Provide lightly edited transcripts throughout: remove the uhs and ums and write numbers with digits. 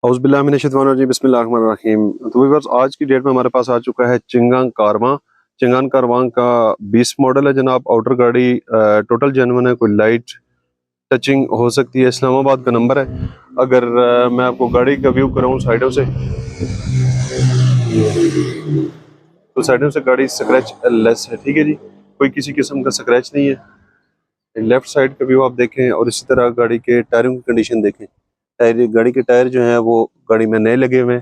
औज़ुबिल्लाहिमिनश्शैतानिर्रजीम बिस्मिल्लाहिर्रहमानिर्रहीम। तो व्यूअर्स, आज की डेट में हमारे पास आ चुका है चिंगांग कारवां का 20 मॉडल है जनाब। आउटर गाड़ी टोटल जेन्युइन है, कोई लाइट टचिंग हो सकती है। इस्लामाबाद का नंबर है। अगर मैं आपको गाड़ी का व्यू कराऊँ साइडों से, तो साइडों से गाड़ी स्क्रैच लेस है, ठीक है जी, कोई किसी किस्म का स्क्रैच नहीं है। लेफ्ट साइड का व्यू आप देखें और इसी तरह गाड़ी के टायरों की कंडीशन देखें। गाड़ी के टायर जो हैं वो गाड़ी में नए लगे हुए हैं,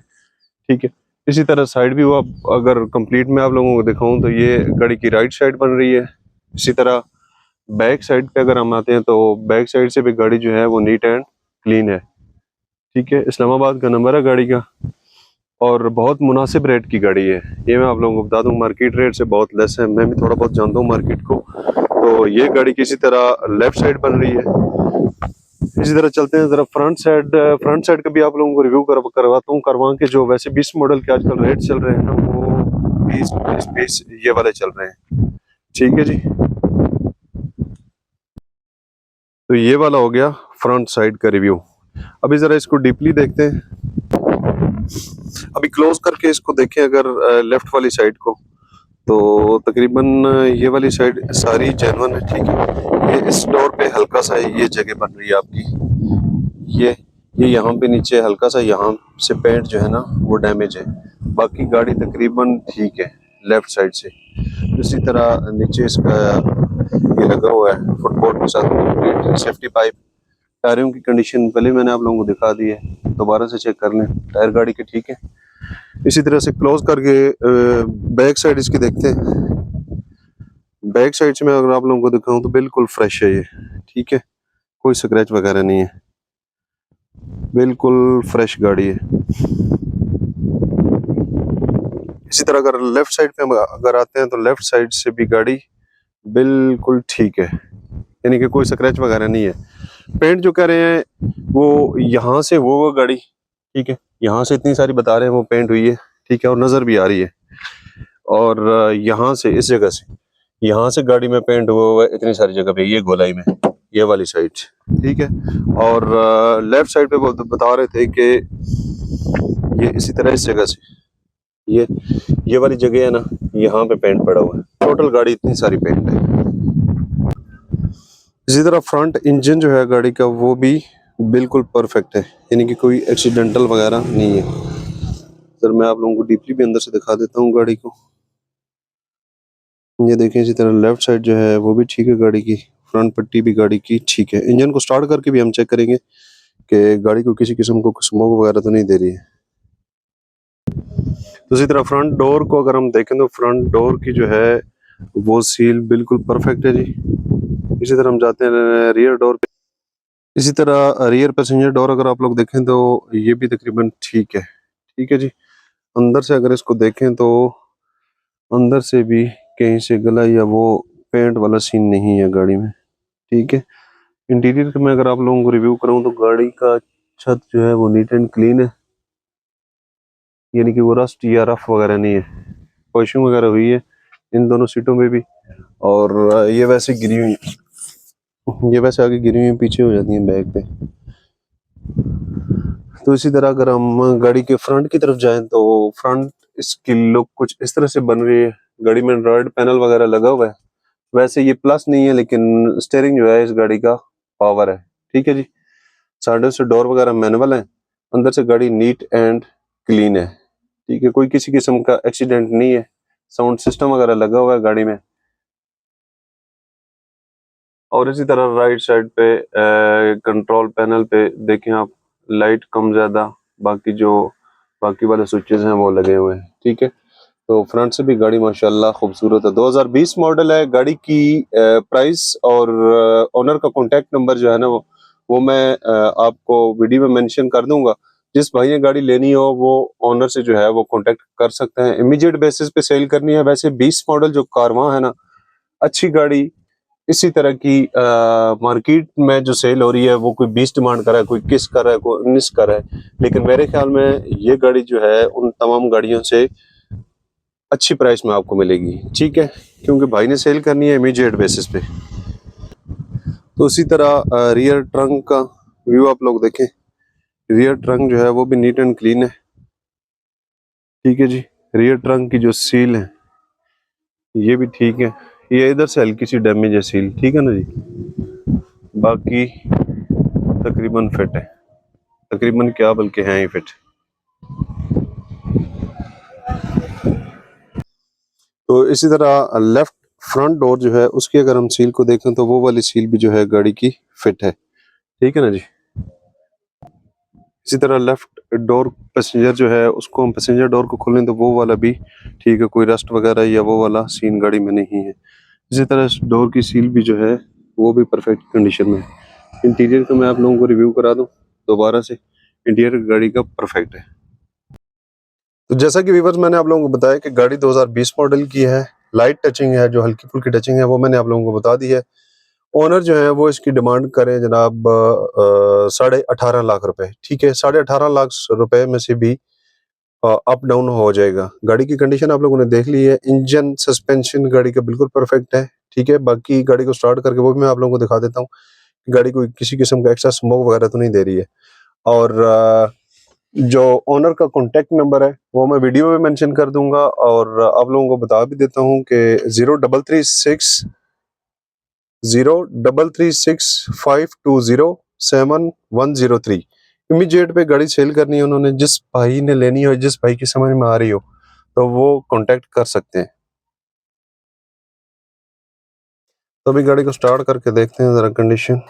ठीक है। इसी तरह साइड व्यू आप अगर कंप्लीट में आप लोगों को दिखाऊं तो ये गाड़ी की राइट साइड बन रही है। इसी तरह बैक साइड पे अगर हम आते हैं तो बैक साइड से भी गाड़ी जो है वो नीट एंड क्लीन है, ठीक है। इस्लामाबाद का नंबर है गाड़ी का और बहुत मुनासिब रेट की गाड़ी है। ये मैं आप लोगों को बता दूं, मार्केट रेट से बहुत लेस है। मैं भी थोड़ा बहुत जानता हूँ मार्केट को। तो ये गाड़ी किसी तरह लेफ्ट साइड बन रही है। इसी तरह चलते हैं जरा फ्रंट साइड का भी आप लोगों को रिव्यू करवाता हूँ। करवा के जो वैसे 20 मॉडल के आजकल रेट चल रहे हैं ना, वो 20 ये वाले चल रहे हैं, ठीक है जी। तो ये वाला हो गया फ्रंट साइड का रिव्यू। अभी जरा इसको डीपली देखते हैं। अभी क्लोज करके इसको देखें अगर लेफ्ट वाली साइड को, तो तकरीबन ये वाली साइड सारी जेन्युइन है, ठीक है। ये इस डोर पे हल्का सा ये जगह बन रही है आपकी, ये यहाँ पे नीचे हल्का सा यहाँ से पेंट जो है ना वो डैमेज है। बाकी गाड़ी तकरीबन ठीक है लेफ्ट साइड से। इसी तरह नीचे इसका ये लगा हुआ है फुटबोर्ड के साथ सेफ्टी पाइप। टायरों की कंडीशन पहले मैंने आप लोगों को दिखा दी है, दोबारा से चेक कर लें टायर गाड़ी के, ठीक है। इसी तरह से क्लोज करके बैक साइड इसकी देखते हैं। बैक साइड से मैं अगर आप लोगों को दिखाऊं तो बिल्कुल फ्रेश है ये, ठीक है, कोई स्क्रैच वगैरह नहीं है, बिल्कुल फ्रेश गाड़ी है। इसी तरह अगर लेफ्ट साइड पे अगर आते हैं तो लेफ्ट साइड से भी गाड़ी बिल्कुल ठीक है, यानी कि कोई स्क्रैच वगैरह नहीं है। पेंट जो कह रहे हैं वो यहाँ से वो गाड़ी, ठीक है, यहाँ से इतनी सारी बता रहे हैं वो पेंट हुई है, ठीक है, और नज़र भी आ रही है। और यहाँ से इस जगह से यहाँ से गाड़ी में पेंट हुआ है इतनी सारी जगह पे, ये गोलाई में ये वाली साइड, ठीक है। और लेफ्ट साइड पे वो बता रहे थे कि ये इसी तरह इस जगह से ये वाली जगह है ना, यहाँ पे पेंट पड़ा हुआ है। टोटल गाड़ी इतनी सारी पेंट है। इसी तरह फ्रंट इंजन जो है गाड़ी का वो भी बिल्कुल परफेक्ट है, यानी कि कोई एक्सीडेंटल वगैरह नहीं है। सर मैं आप लोगों को डीपली भी अंदर से दिखा देता हूँ गाड़ी को। ये देखें, इसी तरह लेफ्ट साइड जो है वो भी ठीक है गाड़ी की, फ्रंट पट्टी भी गाड़ी की ठीक है। इंजन को स्टार्ट करके भी हम चेक करेंगे कि गाड़ी को किसी किस्म को स्मोक वगैरह तो नहीं दे रही है। तो इसी तरह फ्रंट डोर को अगर हम देखें तो फ्रंट डोर की जो है वो सील बिल्कुल परफेक्ट है जी। इसी तरह हम जाते हैं रियर डोर पे। इसी तरह रियर पैसेंजर डोर अगर आप लोग देखें तो ये भी तकरीबन ठीक है, ठीक है जी। अंदर से अगर इसको देखें तो अंदर से भी कहीं से गला या वो पेंट वाला सीन नहीं है गाड़ी में, ठीक है। इंटीरियर में अगर आप लोगों को रिव्यू करूं तो गाड़ी का छत जो है वो नीट एंड क्लीन है, यानी कि वो रस्ट या रफ वगैरह नहीं है। पॉलिशिंग वगैरह हुई है इन दोनों सीटों में भी। और ये वैसे गिरी हुई, ये वैसे आगे गिरी हुई पीछे हो जाती हैं बैक पे। तो इसी तरह अगर हम गाड़ी के फ्रंट की तरफ जाएं तो फ्रंट इसकी लुक कुछ इस तरह से बन रही है। गाड़ी में एंड्रॉयड पैनल वगैरह लगा हुआ है, वैसे ये प्लस नहीं है लेकिन स्टीयरिंग जो है इस गाड़ी का पावर है, ठीक है जी। साइडों से डोर वगैरह मैनुअल है, अंदर से गाड़ी नीट एंड क्लीन है, ठीक है, कोई किसी किस्म का एक्सीडेंट नहीं है। साउंड सिस्टम वगैरह लगा हुआ है गाड़ी में। और इसी तरह राइट साइड पे कंट्रोल पैनल पे देखें आप, लाइट कम ज़्यादा, बाकी जो बाकी वाले स्विचेस हैं वो लगे हुए हैं, ठीक है। तो फ्रंट से भी गाड़ी माशाल्लाह खूबसूरत है। 2020 मॉडल है गाड़ी की। प्राइस और ओनर का कॉन्टैक्ट नंबर जो है ना वो मैं आपको वीडियो में मेंशन कर दूंगा। जिस भाई ने गाड़ी लेनी हो वो ओनर से जो है वो कॉन्टैक्ट कर सकते हैं। इमीडिएट बेसिस पे सेल करनी है। वैसे 20 मॉडल जो कारवां है ना, अच्छी गाड़ी, इसी तरह की मार्केट में जो सेल हो रही है वो कोई 20 डिमांड कर रहा है, कोई 21 कर रहा है, कोई 19 कर रहा है, लेकिन मेरे ख्याल में ये गाड़ी जो है उन तमाम गाड़ियों से अच्छी प्राइस में आपको मिलेगी, ठीक है, क्योंकि भाई ने सेल करनी है इमीडिएट बेसिस पे। तो इसी तरह रियर ट्रंक का व्यू आप लोग देखें, रियर ट्रंक जो है वो भी नीट एंड क्लीन है, ठीक है जी। रियर ट्रंक की जो सील है ये भी ठीक है, ये इधर से हल्की सी डैमेज है सील, ठीक है ना जी। बाकी तकरीबन फिट है, तकरीबन क्या बल्कि है ही फिट। तो इसी तरह लेफ्ट फ्रंट डोर जो है उसकी अगर हम सील को देखें तो वो वाली सील भी जो है गाड़ी की फिट है, ठीक है ना जी। इसी तरह लेफ्ट डोर पैसेंजर जो है उसको हम पैसेंजर डोर को खोलें तो वो वाला भी ठीक है, कोई रस्ट वगैरह या वो वाला सीन गाड़ी में नहीं है। इसी तरह डोर की सील भी जो है वो भी परफेक्ट कंडीशन में है। इंटीरियर का मैं आप लोगों को रिव्यू करा दूं दोबारा से, इंटीरियर गाड़ी का परफेक्ट है। तो जैसा कि व्यूअर्स मैंने आप लोगों को बताया कि गाड़ी 2020 मॉडल की है, लाइट टचिंग है, जो हल्की फुल्की टचिंग है वो मैंने आप लोगों को बता दी है। ओनर जो है वो इसकी डिमांड करें जनाब 18.5 लाख रुपए, ठीक है। 18.5 लाख रुपए में से भी अप डाउन हो जाएगा। गाड़ी की कंडीशन आप लोगों ने देख ली है, इंजन सस्पेंशन गाड़ी का बिल्कुल परफेक्ट है, ठीक है। बाकी गाड़ी को स्टार्ट करके वो भी मैं आप लोगों को दिखा देता हूँ, गाड़ी कोई किसी किस्म का एक्स्ट्रा स्मोक वगैरह तो नहीं दे रही है। और जो ओनर का कॉन्टेक्ट नंबर है वो मैं वीडियो में मेंशन कर दूंगा, और आप लोगों को बता भी देता हूँ कि 0336 इमीडिएट पे गाड़ी सेल करनी है उन्होंने, जिस भाई ने लेनी हो, जिस भाई की समझ में आ रही हो तो वो कांटेक्ट कर सकते हैं। तो अभी गाड़ी को स्टार्ट करके देखते हैं जरा कंडीशन।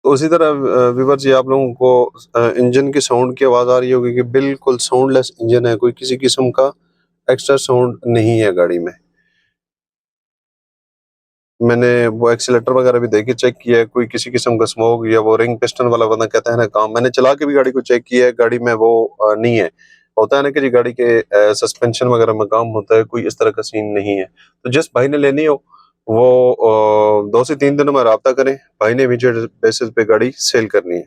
तो उसी तरह व्यूअर्स ये आप लोगों को इंजन की साउंड की आवाज़ आ रही होगी कि बिल्कुल साउंडलेस इंजन है, कोई किसी किस्म का एक्स्ट्रा साउंड नहीं है गाड़ी में। मैंने वो एक्सीलेटर वगैरह भी देखी, चेक किया है, कोई किसी किस्म का स्मोक या वो रिंग पिस्टन वाला बंदा कहता है ना काम, मैंने चला के भी गाड़ी को चेक किया है, गाड़ी में वो नहीं है। होता है ना कि जी गाड़ी के सस्पेंशन वगैरह में काम होता है, कोई इस तरह का सीन नहीं है। तो जिस भाई ने लेनी हो वो 2 से 3 दिनों में रब्ता करें, भाई ने इमीडिएट बेसिस पे गाड़ी सेल करनी है।